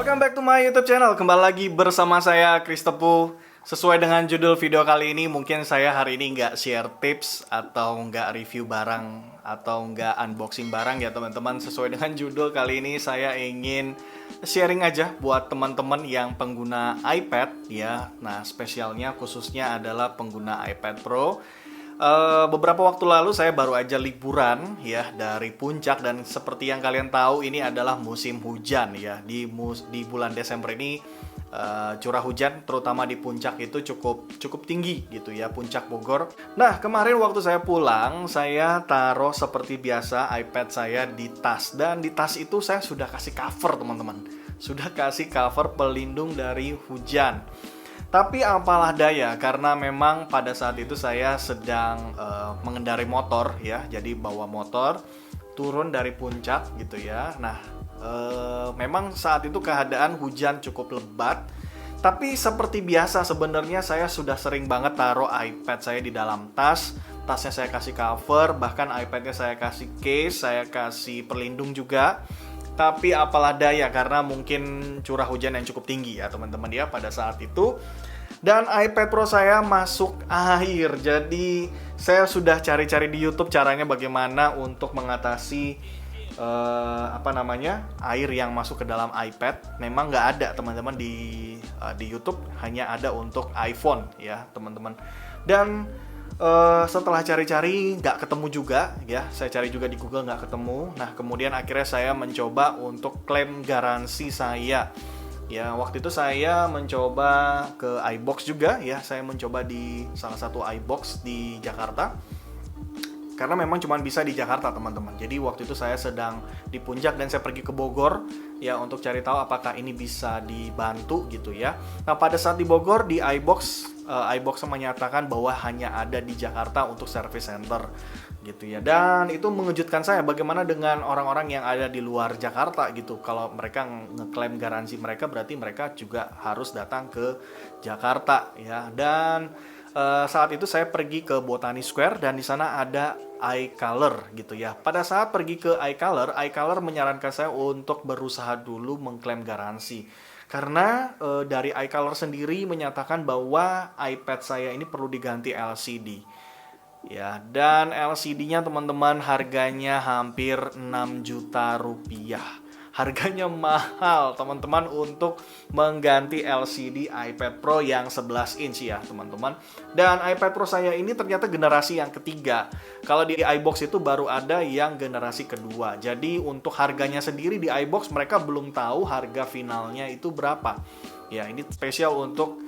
Welcome back to my YouTube channel. Kembali lagi bersama saya Chris Tepu. Sesuai dengan judul video kali ini, mungkin saya hari ini nggak share tips atau nggak review barang atau nggak unboxing barang ya teman-teman. Sesuai dengan judul kali ini, saya ingin sharing aja buat teman-teman yang pengguna iPad ya. Nah, spesialnya khususnya adalah pengguna iPad Pro. Beberapa waktu lalu saya baru aja liburan ya dari Puncak, dan seperti yang kalian tahu ini adalah musim hujan ya. Di bulan Desember ini curah hujan terutama di Puncak itu cukup tinggi gitu ya, Puncak Bogor. Nah, kemarin waktu saya pulang, saya taruh seperti biasa iPad saya di tas, dan di tas itu saya sudah kasih cover teman-teman. Sudah kasih cover pelindung dari hujan. Tapi apalah daya, karena memang pada saat itu saya sedang mengendarai motor ya, jadi bawa motor turun dari puncak gitu ya. Nah, memang saat itu keadaan hujan cukup lebat. Tapi seperti biasa sebenarnya saya sudah sering banget taruh iPad saya di dalam tas. Tasnya saya kasih cover, bahkan iPadnya saya kasih case, saya kasih pelindung juga. Tapi apalah daya, karena mungkin curah hujan yang cukup tinggi ya teman-teman ya pada saat itu. Dan iPad Pro saya masuk air. Jadi saya sudah cari-cari di YouTube caranya bagaimana untuk mengatasi air yang masuk ke dalam iPad. Memang nggak ada teman-teman di YouTube, hanya ada untuk iPhone ya teman-teman. Dan setelah cari-cari nggak ketemu juga ya, saya cari juga di Google nggak ketemu. Nah, kemudian akhirnya saya mencoba untuk klaim garansi saya ya. Waktu itu saya mencoba ke iBox juga ya, saya mencoba di salah satu iBox di Jakarta, karena memang cuma bisa di Jakarta teman-teman. Jadi waktu itu saya sedang di Puncak dan saya pergi ke Bogor ya untuk cari tahu apakah ini bisa dibantu gitu ya. Nah, pada saat di Bogor di iBox menyatakan bahwa hanya ada di Jakarta untuk service center gitu ya. Dan itu mengejutkan saya, bagaimana dengan orang-orang yang ada di luar Jakarta gitu. Kalau mereka ngeklaim garansi mereka, berarti mereka juga harus datang ke Jakarta ya. Dan saat itu saya pergi ke Botani Square dan di sana ada iColor gitu ya. Pada saat pergi ke iColor menyarankan saya untuk berusaha dulu mengklaim garansi. Karena dari iColor sendiri menyatakan bahwa iPad saya ini perlu diganti LCD. Ya, dan LCD-nya teman-teman harganya hampir 6 juta rupiah. Harganya mahal teman-teman untuk mengganti LCD iPad Pro yang 11 inch ya teman-teman. Dan iPad Pro saya ini ternyata generasi yang ketiga. Kalau di iBox itu baru ada yang generasi kedua. Jadi untuk harganya sendiri di iBox mereka belum tahu harga finalnya itu berapa. Ya, ini spesial untuk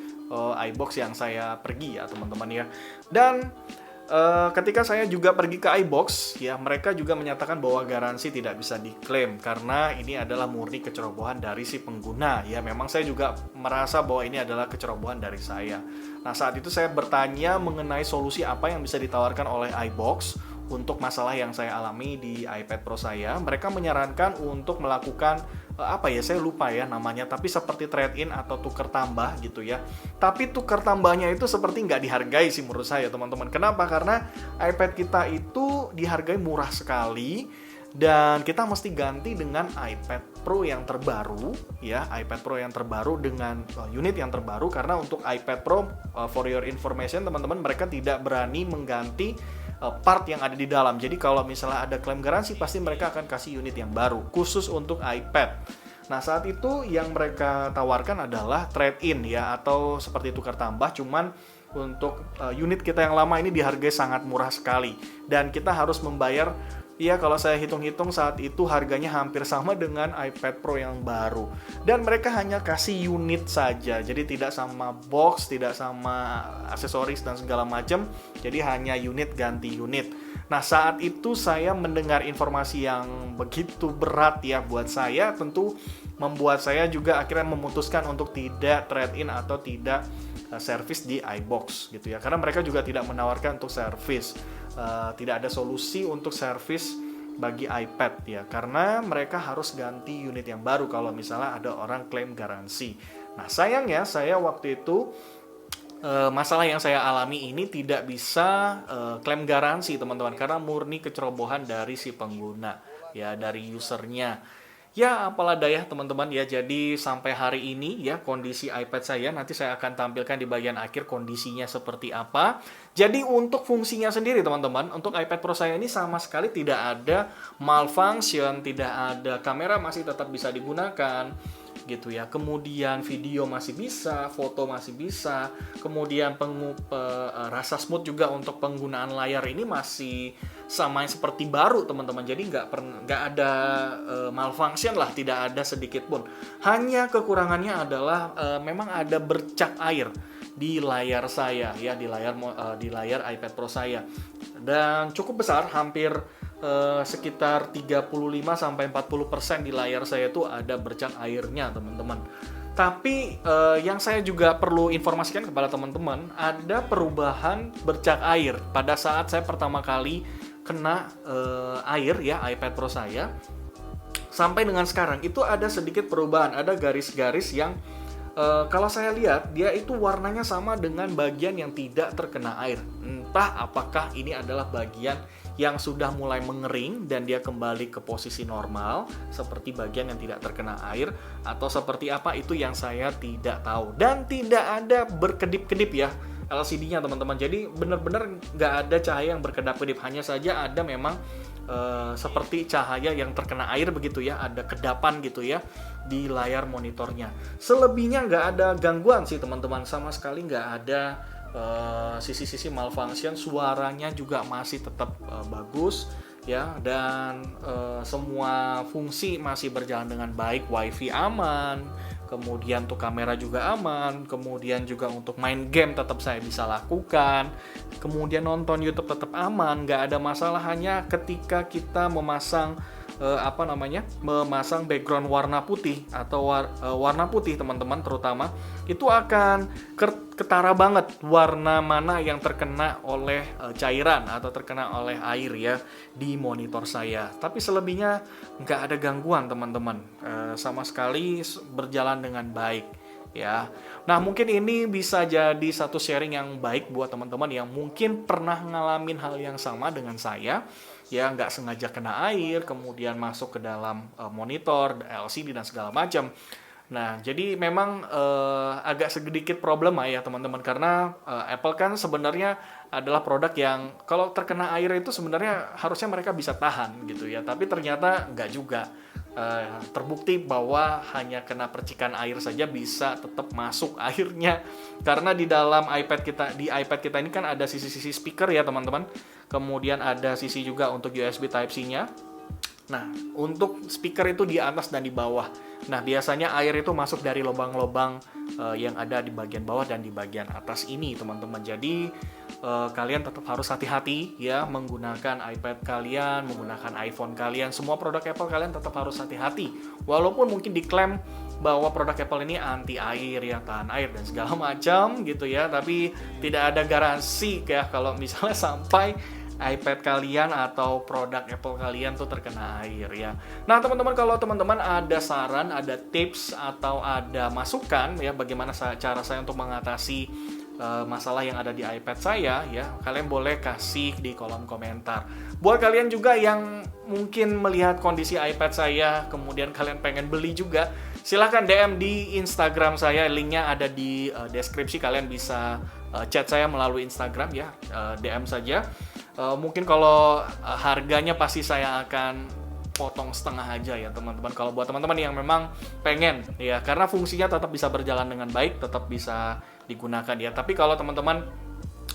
iBox yang saya pergi ya teman-teman ya. Dan ketika saya juga pergi ke iBox ya, mereka juga menyatakan bahwa garansi tidak bisa diklaim karena ini adalah murni kecerobohan dari si pengguna ya. Memang saya juga merasa bahwa ini adalah kecerobohan dari saya. Nah, saat itu saya bertanya mengenai solusi apa yang bisa ditawarkan oleh iBox untuk masalah yang saya alami di iPad Pro saya. Mereka menyarankan untuk melakukan saya lupa ya namanya, tapi seperti trade-in atau tuker tambah gitu ya. Tapi tuker tambahnya itu seperti nggak dihargai sih menurut saya teman-teman. Kenapa? Karena iPad kita itu dihargai murah sekali, dan kita mesti ganti dengan iPad Pro yang terbaru ya, iPad Pro yang terbaru dengan unit yang terbaru. Karena untuk iPad Pro, for your information teman-teman, mereka tidak berani mengganti part yang ada di dalam. Jadi kalau misalnya ada klaim garansi, pasti mereka akan kasih unit yang baru khusus untuk iPad. Nah, saat itu yang mereka tawarkan adalah trade-in ya, atau seperti tukar tambah, cuman untuk unit kita yang lama ini dihargai sangat murah sekali, dan kita harus membayar ya, kalau saya hitung-hitung saat itu harganya hampir sama dengan iPad Pro yang baru. Dan mereka hanya kasih unit saja, jadi tidak sama box, tidak sama aksesoris dan segala macam. Jadi hanya unit ganti unit. Nah, saat itu saya mendengar informasi yang begitu berat ya buat saya, tentu membuat saya juga akhirnya memutuskan untuk tidak trade-in atau tidak service di iBox gitu ya. Karena mereka juga tidak menawarkan untuk service. Tidak ada solusi untuk service bagi iPad ya, karena mereka harus ganti unit yang baru kalau misalnya ada orang klaim garansi. Nah, sayangnya saya waktu itu masalah yang saya alami ini tidak bisa klaim garansi teman-teman, karena murni kecerobohan dari si pengguna ya, dari usernya Ya, apalah daya teman-teman ya. Jadi sampai hari ini ya kondisi iPad saya, nanti saya akan tampilkan di bagian akhir kondisinya seperti apa. Jadi untuk fungsinya sendiri teman-teman, untuk iPad Pro saya ini sama sekali tidak ada malfunction, tidak ada, kamera masih tetap bisa digunakan gitu ya. Kemudian video masih bisa, foto masih bisa. Kemudian rasa smooth juga untuk penggunaan layar ini masih sama seperti baru teman-teman. Jadi nggak ada malfunction lah, tidak ada sedikit pun. Hanya kekurangannya adalah memang ada bercak air di layar saya ya, di layar iPad Pro saya, dan cukup besar, hampir sekitar 35-40% di layar saya itu ada bercak airnya teman-teman. Tapi yang saya juga perlu informasikan kepada teman-teman, ada perubahan bercak air pada saat saya pertama kali kena air ya iPad Pro saya. Sampai dengan sekarang itu ada sedikit perubahan, ada garis-garis yang kalau saya lihat dia itu warnanya sama dengan bagian yang tidak terkena air. Entah apakah ini adalah bagian yang sudah mulai mengering dan dia kembali ke posisi normal seperti bagian yang tidak terkena air, atau seperti apa, itu yang saya tidak tahu. Dan tidak ada berkedip-kedip ya LCD-nya teman-teman. Jadi benar-benar nggak ada cahaya yang berkedap-kedip, hanya saja ada memang seperti cahaya yang terkena air begitu ya, ada kedapan gitu ya di layar monitornya. Selebihnya nggak ada gangguan sih teman-teman, sama sekali nggak ada sisi-sisi malfunction. Suaranya juga masih tetap bagus ya, dan semua fungsi masih berjalan dengan baik. WiFi aman, kemudian untuk kamera juga aman, kemudian juga untuk main game tetap saya bisa lakukan, kemudian nonton YouTube tetap aman, nggak ada masalah. Hanya ketika kita memasang memasang background warna putih atau warna putih teman-teman, terutama itu akan ketara banget warna mana yang terkena oleh cairan atau terkena oleh air ya di monitor saya. Tapi selebihnya nggak ada gangguan teman-teman, sama sekali berjalan dengan baik ya. Nah, mungkin ini bisa jadi satu sharing yang baik buat teman-teman yang mungkin pernah ngalamin hal yang sama dengan saya ya, nggak sengaja kena air kemudian masuk ke dalam monitor, LCD dan segala macam. Nah, jadi memang agak sedikit problema ya teman-teman, karena Apple kan sebenarnya adalah produk yang kalau terkena air itu sebenarnya harusnya mereka bisa tahan gitu ya, tapi ternyata nggak juga. Terbukti bahwa hanya kena percikan air saja bisa tetap masuk airnya, karena di dalam iPad kita ini kan ada sisi-sisi speaker ya teman-teman, kemudian ada sisi juga untuk USB Type-C-nya. Nah, untuk speaker itu di atas dan di bawah. Nah, biasanya air itu masuk dari lubang-lubang yang ada di bagian bawah dan di bagian atas ini, teman-teman. Jadi, kalian tetap harus hati-hati ya menggunakan iPad kalian, menggunakan iPhone kalian. Semua produk Apple kalian tetap harus hati-hati. Walaupun mungkin diklaim bahwa produk Apple ini anti air ya, tahan air dan segala macam gitu ya, tapi tidak ada garansi ya kalau misalnya sampai iPad kalian atau produk Apple kalian tuh terkena air ya. Nah teman-teman, kalau teman-teman ada saran, ada tips atau ada masukan ya bagaimana cara saya untuk mengatasi masalah yang ada di iPad saya ya, kalian boleh kasih di kolom komentar. Buat kalian juga yang mungkin melihat kondisi iPad saya kemudian kalian pengen beli juga, silahkan DM di Instagram saya, linknya ada di deskripsi. Kalian bisa chat saya melalui Instagram ya, DM saja. Mungkin kalau harganya pasti saya akan potong setengah aja ya teman-teman, kalau buat teman-teman yang memang pengen ya, karena fungsinya tetap bisa berjalan dengan baik, tetap bisa digunakan ya. Tapi kalau teman-teman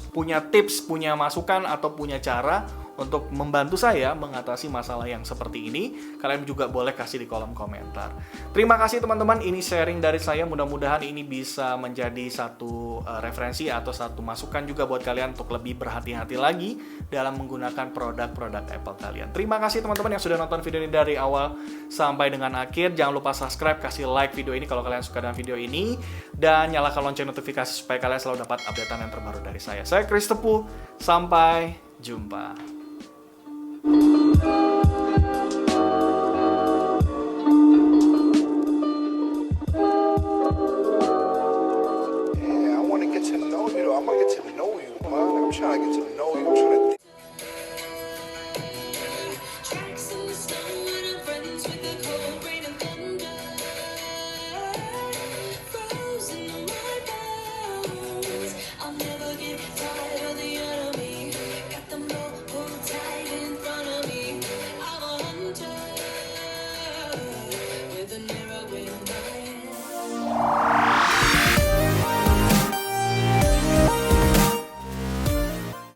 punya tips, punya masukan atau punya cara untuk membantu saya mengatasi masalah yang seperti ini, kalian juga boleh kasih di kolom komentar. Terima kasih teman-teman, ini sharing dari saya. Mudah-mudahan ini bisa menjadi satu referensi atau satu masukan juga buat kalian untuk lebih berhati-hati lagi dalam menggunakan produk-produk Apple kalian. Terima kasih teman-teman yang sudah nonton video ini dari awal sampai dengan akhir. Jangan lupa subscribe, kasih like video ini kalau kalian suka dengan video ini, dan nyalakan lonceng notifikasi supaya kalian selalu dapat updatean yang terbaru dari saya. Saya Chris Tepu, sampai jumpa.